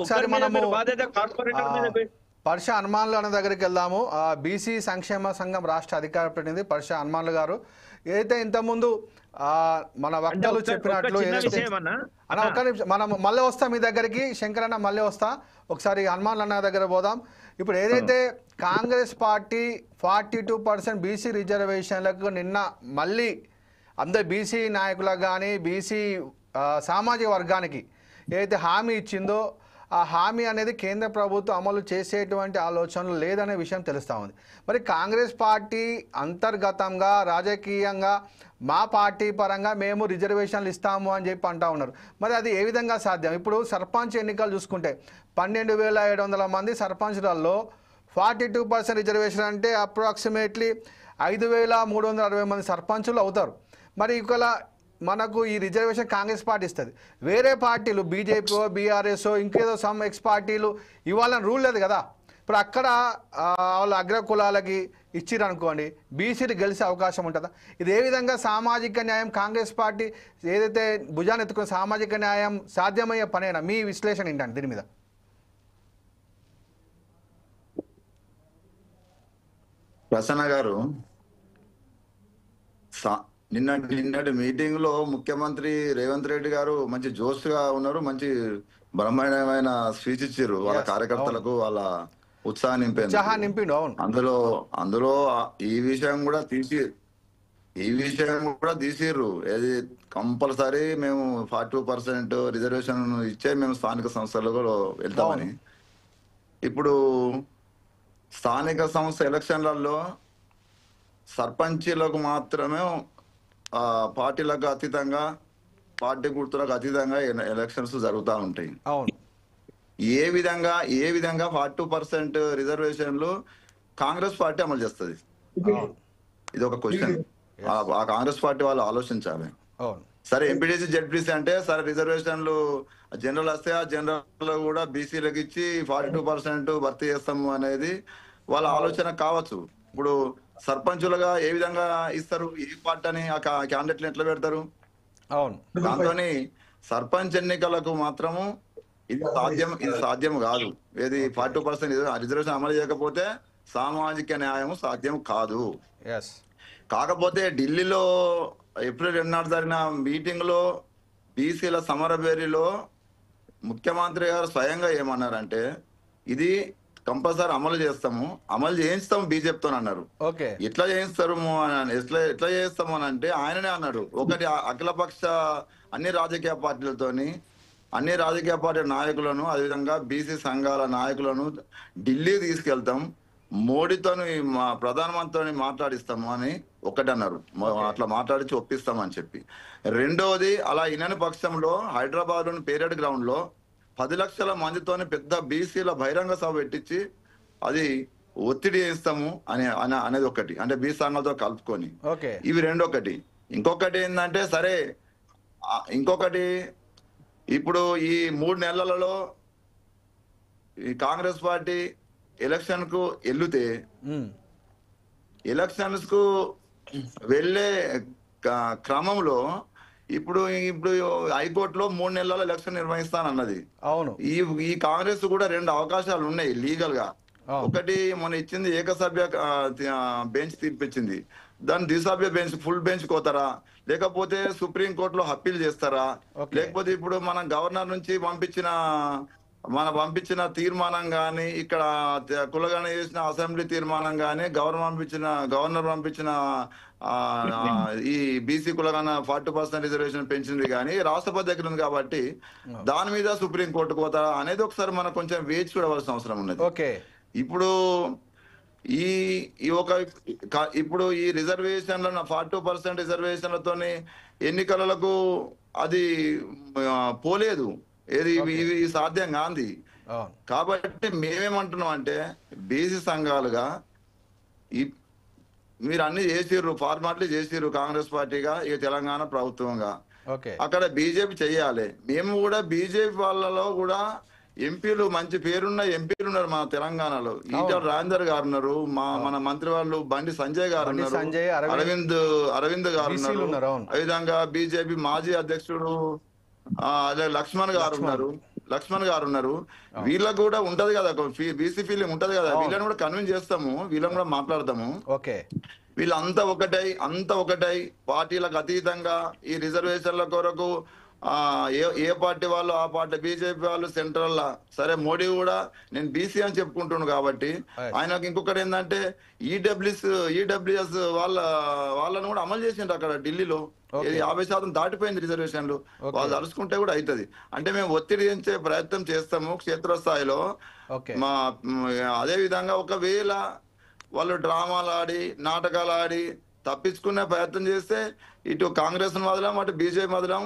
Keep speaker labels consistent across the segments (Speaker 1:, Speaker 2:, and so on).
Speaker 1: ఒకసారి మనము
Speaker 2: బాధ్యత కార్పొరేటర్ మీద
Speaker 1: పర్ష హనుమాన్లు అన్న దగ్గరికి వెళ్దాము. బీసీ సంక్షేమ సంఘం రాష్ట్ర అధికార ప్రతినిధి పర్ష హనుమాన్లు గారు, ఏదైతే ఇంతకుముందు మన వక్తలు చెప్పినట్లు ఒక నిమిషం మనం మళ్ళీ వస్తాం మీ దగ్గరికి, శంకర్ అన్న మళ్ళీ వస్తా. ఒకసారి హనుమాన్లు అన్న దగ్గర పోదాం. ఇప్పుడు ఏదైతే కాంగ్రెస్ పార్టీ 42% బీసీ రిజర్వేషన్లకు నిన్న మళ్ళీ అందరు బీసీ నాయకులకు కానీ బీసీ సామాజిక వర్గానికి ఏదైతే హామీ ఇచ్చిందో ఆ హామీ అనేది కేంద్ర ప్రభుత్వం అమలు చేసేటువంటి ఆలోచనలు లేదనే విషయం తెలుస్తూ ఉంది. మరి కాంగ్రెస్ పార్టీ అంతర్గతంగా రాజకీయంగా మా పార్టీ పరంగా మేము రిజర్వేషన్లు ఇస్తాము అని చెప్పి అంటూ ఉన్నారు. మరి అది ఏ విధంగా సాధ్యం? ఇప్పుడు సర్పంచ్ ఎన్నికలు చూసుకుంటే 12,700 మంది సర్పంచ్లలో 42% రిజర్వేషన్ అంటే అప్రాక్సిమేట్లీ 5,360 మంది సర్పంచులు అవుతారు. మరి ఇక్కడ మనకు ఈ రిజర్వేషన్ కాంగ్రెస్ పార్టీ ఇస్తుంది, వేరే పార్టీలు బీజేపీ బీఆర్ఎస్ ఇంకేదో సమ్ ఎక్స్ పార్టీలు ఇవ్వాలని రూల్ లేదు కదా. ఇప్పుడు అక్కడ వాళ్ళ అగ్ర కులాలకి ఇచ్చిరు అనుకోండి, బీసీలు గెలిచే అవకాశం ఉంటుందా? ఇది ఏ విధంగా సామాజిక న్యాయం కాంగ్రెస్ పార్టీ ఏదైతే భుజాన్ని ఎత్తుకున్న సామాజిక న్యాయం సాధ్యమయ్యే పనేనా? మీ విశ్లేషణ ఏంటంటే దీని మీద?
Speaker 3: ప్రసన్న గారు, నిన్నటి మీటింగ్ లో ముఖ్యమంత్రి రేవంత్ రెడ్డి గారు మంచి జోష్ గా ఉన్నారు, మంచి బ్రహ్మాండమైన స్పీచ్ ఇచ్చారు వాళ్ళ కార్యకర్తలకు, వాళ్ళ ఉత్సాహం నింపారు. అందులో ఈ విషయం కూడా తీసిర్రు. ఏది కంపల్సరీ మేము 42% రిజర్వేషన్ ఇచ్చే మేము స్థానిక సంస్థలకు వెళ్తామని. ఇప్పుడు స్థానిక సంస్థ ఎలక్షన్లలో సర్పంచీలకు మాత్రమే పార్టీలకు అతీతంగా, పార్టీ గుర్తులకు అతీతంగా ఎలక్షన్స్ జరుగుతూ ఉంటాయి. ఏ విధంగా 42% రిజర్వేషన్లు కాంగ్రెస్ పార్టీ అమలు చేస్తుంది? ఇది ఒక క్వశ్చన్. ఆ కాంగ్రెస్ పార్టీ వాళ్ళు ఆలోచించాలి. సరే ఎంపీటీసీ జెడ్పీసీ అంటే సరే రిజర్వేషన్లు జనరల్ వస్తే ఆ జనరల్ కూడా బీసీలకు ఇచ్చి 42% భర్తీ చేస్తాము అనేది వాళ్ళ ఆలోచన కావచ్చు. ఇప్పుడు సర్పంచులుగా ఏ విధంగా ఇస్తారు? ఏ పార్టీ అని ఆ క్యాండిడేట్లు ఎట్లా పెడతారు? దాంతో సర్పంచ్ ఎన్నికలకు మాత్రము ఇది సాధ్యం కాదు. ఏది 42% రిజర్వేషన్ అమలు చేయకపోతే సామాజిక న్యాయం సాధ్యం కాదు. కాకపోతే ఢిల్లీలో ఏప్రిల్ 2 జరిగిన మీటింగ్ లో బీసీల సమరభేరిలో ముఖ్యమంత్రి గారు స్వయంగా ఏమన్నారంటే ఇది కంపల్సరీ అమలు చేయిస్తాము బీజేపీతో అన్నారు. ఎట్లా చేయిస్తారు ఎట్లా చేస్తాము అని అంటే ఆయననే అన్నాడు. ఒకటి అఖిలపక్ష అన్ని రాజకీయ పార్టీలతోని, అన్ని రాజకీయ పార్టీ నాయకులను, అదేవిధంగా బీసీ సంఘాల నాయకులను ఢిల్లీ తీసుకెళ్తాం, మోడీతోని ప్రధానమంత్రిని మాట్లాడిస్తాము అని ఒకటి అన్నారు. అట్లా మాట్లాడించి ఒప్పిస్తామని చెప్పి. రెండవది, అలా ఇనని పక్షంలో హైదరాబాద్ లోని పేరేడ్ గ్రౌండ్ లో 10 లక్షల మందితోని పెద్ద బీసీల బహిరంగ సభ పెట్టించి అది ఒత్తిడి చేస్తాము అనేది ఒకటి, అంటే బీసీ సంఘాలతో కలుపుకొని. ఇవి రెండొకటి. ఇంకొకటి ఏంటంటే సరే, ఇంకొకటి ఇప్పుడు ఈ 3 నెలలలో ఈ కాంగ్రెస్ పార్టీ ఎలక్షన్ కు వెళ్తే ఎలక్షన్స్ కు వెళ్లే క్రమంలో ఇప్పుడు హైకోర్టులో 3 నెలల ఎలక్షన్ నిర్వహిస్తానన్నది. ఈ కాంగ్రెస్ కూడా 2 అవకాశాలు ఉన్నాయి లీగల్ గా. ఒకటి మొన్న ఇచ్చింది ఏకసభ్య బెంచ్ తీర్పిచ్చింది, దాన్ని ద్విసభ్య బెంచ్ ఫుల్ బెంచ్ కోతారా, లేకపోతే సుప్రీం కోర్టులో అప్పీల్ చేస్తారా, లేకపోతే ఇప్పుడు మనం గవర్నర్ నుంచి పంపించిన తీర్మానం గాని, ఇక్కడ కులగణ చేసిన అసెంబ్లీ తీర్మానం గాని, గవర్నర్ పంపించిన ఈ బీసీ కులగణ 40% రిజర్వేషన్ పెంచింది కానీ రాష్ట్రపతి దగ్గర ఉంది కాబట్టి దాని మీద సుప్రీం కోర్టుకు పోతారా అనేది ఒకసారి మనం కొంచెం వేచి చూడవలసిన అవసరం ఉన్నది. ఇప్పుడు ఇప్పుడు ఈ రిజర్వేషన్ల 42% రిజర్వేషన్లతోని ఎన్నికలకు అది పోలేదు, ఇవి సాధ్యం కాంది. కాబట్టి మేమేమంటున్నాం అంటే బీసీ సంఘాలుగా మీరు అన్ని చేసిర్రు, ఫార్మాట్లు చేసిర్రు కాంగ్రెస్ పార్టీగా, ఇక తెలంగాణ ప్రభుత్వంగా అక్కడ బీజేపీ చెయ్యాలి. మేము కూడా బీజేపీ వాళ్ళలో కూడా ఎంపీలు, మంచి పేరున్న ఎంపీలు ఉన్నారు మన తెలంగాణలో. ఈటల రాజేందర్ గారు ఉన్నారు, మన మంత్రి వాళ్ళు బండి సంజయ్ గారు ఉన్నారు, అరవింద్ గారు ఉన్నారు, అదేవిధంగా బీజేపీ మాజీ అధ్యక్షుడు అదే లక్ష్మణ్ గారు ఉన్నారు. లక్ష్మణ్ గారు ఉన్నారు, వీళ్ళకు కూడా ఉంటది కదా బీసీ ఫీలింగ్ ఉంటది కదా, వీళ్ళని కూడా కన్విన్స్ చేస్తాము, వీళ్ళని కూడా మాట్లాడతాము.
Speaker 1: ఓకే,
Speaker 3: వీళ్ళంతా ఒకటై పార్టీలకు అతీతంగా ఈ రిజర్వేషన్ల కొరకు ఏ పార్టీ వాళ్ళు ఆ పార్టీ బీజేపీ వాళ్ళు సెంట్రల్ సరే మోడీ కూడా నేను బీసీ అని చెప్పుకుంటున్నాను కాబట్టి ఆయనకు ఇంకొకటి ఏంటంటే ఈడబ్ల్యూఎస్ వాళ్ళను కూడా అమలు చేసిండ్రు అక్కడ ఢిల్లీలో. 50% దాటిపోయింది రిజర్వేషన్లు, వాళ్ళు తలుసుకుంటే కూడా అవుతుంది. అంటే మేము ఒత్తిడి చేసే ప్రయత్నం చేస్తాము క్షేత్రస్థాయిలో. అదే విధంగా ఒకవేళ వాళ్ళు డ్రామాలు ఆడి నాటకాలు ఆడి తప్పించుకునే ప్రయత్నం చేస్తే ఇటు కాంగ్రెస్ వదలం అటు బీజేపీ వదలం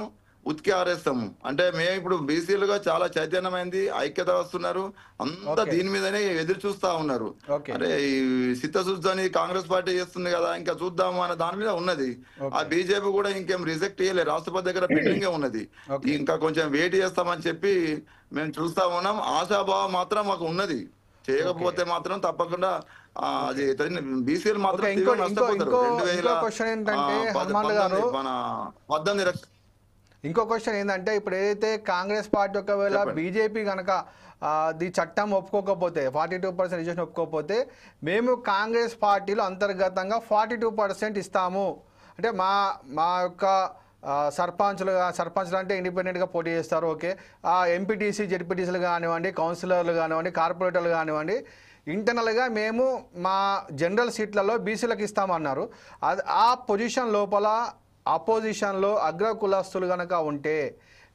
Speaker 3: ఉతికి ఆరేస్తాము. అంటే మేము ఇప్పుడు బీసీలుగా చాలా చైతన్యమైంది, ఐక్యత వస్తున్నారు, అంతా దీని మీదనే ఎదురు చూస్తా ఉన్నారు. అంటే ఈ చిత్తశుద్ధి కాంగ్రెస్ పార్టీ చేస్తుంది కదా, ఇంకా చూద్దాము అనే దాని మీద ఉన్నది. ఆ బీజేపీ కూడా ఇంకేం రిజెక్ట్ చేయలేదు, రాష్ట్రపతి దగ్గర పెండింగ్ ఉన్నది, ఇంకా కొంచెం వెయిట్ చేస్తామని చెప్పి మేము చూస్తా ఉన్నాం. ఆశాభావం మాత్రం మాకు ఉన్నది, చేయకపోతే మాత్రం తప్పకుండా అది బీసీలు మాత్రం నష్టపోతారు. 2018
Speaker 1: ఇంకో క్వశ్చన్ ఏంటంటే, ఇప్పుడు ఏదైతే కాంగ్రెస్ పార్టీ ఒకవేళ బీజేపీ కనుక ఈ చట్టం ఒప్పుకోకపోతే 42% రిజర్వేషన్ ఒప్పుకోకపోతే మేము కాంగ్రెస్ పార్టీలో అంతర్గతంగా 42% ఇస్తాము అంటే మా యొక్క సర్పంచ్లు అంటే ఇండిపెండెంట్గా పోటీ చేస్తారు. ఓకే, ఎంపీటీసీ జెడ్పీటీసీలు కానివ్వండి, కౌన్సిలర్లు కానివ్వండి, కార్పొరేటర్లు కానివ్వండి, ఇంటర్నల్గా మేము మా జనరల్ సీట్లలో బీసీలకు ఇస్తామన్నారు. ఆ పొజిషన్ లోపల అపోజిషన్లో అగ్ర కులస్తులు కనుక ఉంటే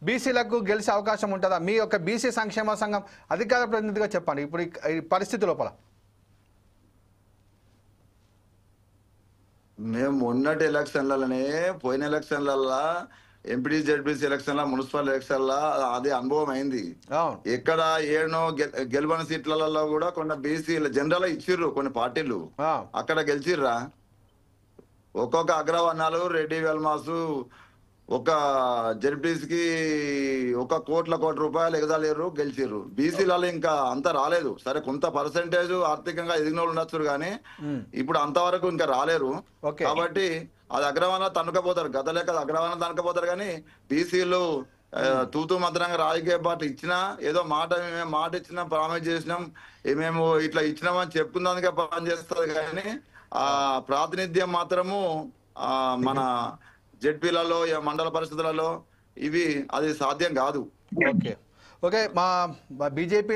Speaker 1: బీసీలకు గెలిచే అవకాశం ఉంటుందా? మీ యొక్క బీసీ సంక్షేమ సంఘం అధికార ప్రతినిధిగా చెప్పండి ఇప్పుడు ఈ పరిస్థితి లోపల.
Speaker 3: మేము మొన్నటి ఎలక్షన్లనే పోయిన ఎలక్షన్లల్లా ఎంపీటీ జెడ్పీసీ ఎలక్షన్ల మున్సిపల్ ఎలక్షన్ల అది అనుభవం అయింది. ఎక్కడ ఏడనో గెలవని సీట్లలో కూడా కొన్ని బీసీలు జనరల్ ఇచ్చిర్రు కొన్ని పార్టీలు, అక్కడ గెలిచిర్రా. ఒక్కొక్క అగ్రవర్ణాలు రెడ్డి వెల్మాసు ఒక జెడ్పీసీకి ₹1 కోట్ల ఎగదాలేరు, గెలిచిర్రు. బీసీలలో ఇంకా అంత రాలేదు. సరే కొంత పర్సెంటేజ్ ఆర్థికంగా ఎదిగిన వాళ్ళు ఉండొచ్చు కానీ ఇప్పుడు అంతవరకు ఇంకా రాలేరు. కాబట్టి అది అగ్రవర్ణ తనుకపోతారు, గత లెక్క అగ్రవర్ణ తనుకపోతారు. కానీ బీసీలు తూతూ మంత్రంగా రాజకీయ పార్టీ ఇచ్చినా ఏదో మాట ఇచ్చినా ప్రామిస్ చేసినాం మేము ఇట్లా ఇచ్చినామని చెప్పుకుందానికే పనిచేస్తుంది. కానీ ఆ ప్రాతినిధ్యం మాత్రము మన జెడ్పీలలో మండల పరిషత్లలో అది సాధ్యం కాదు.
Speaker 1: ఓకే, మా బీజేపీ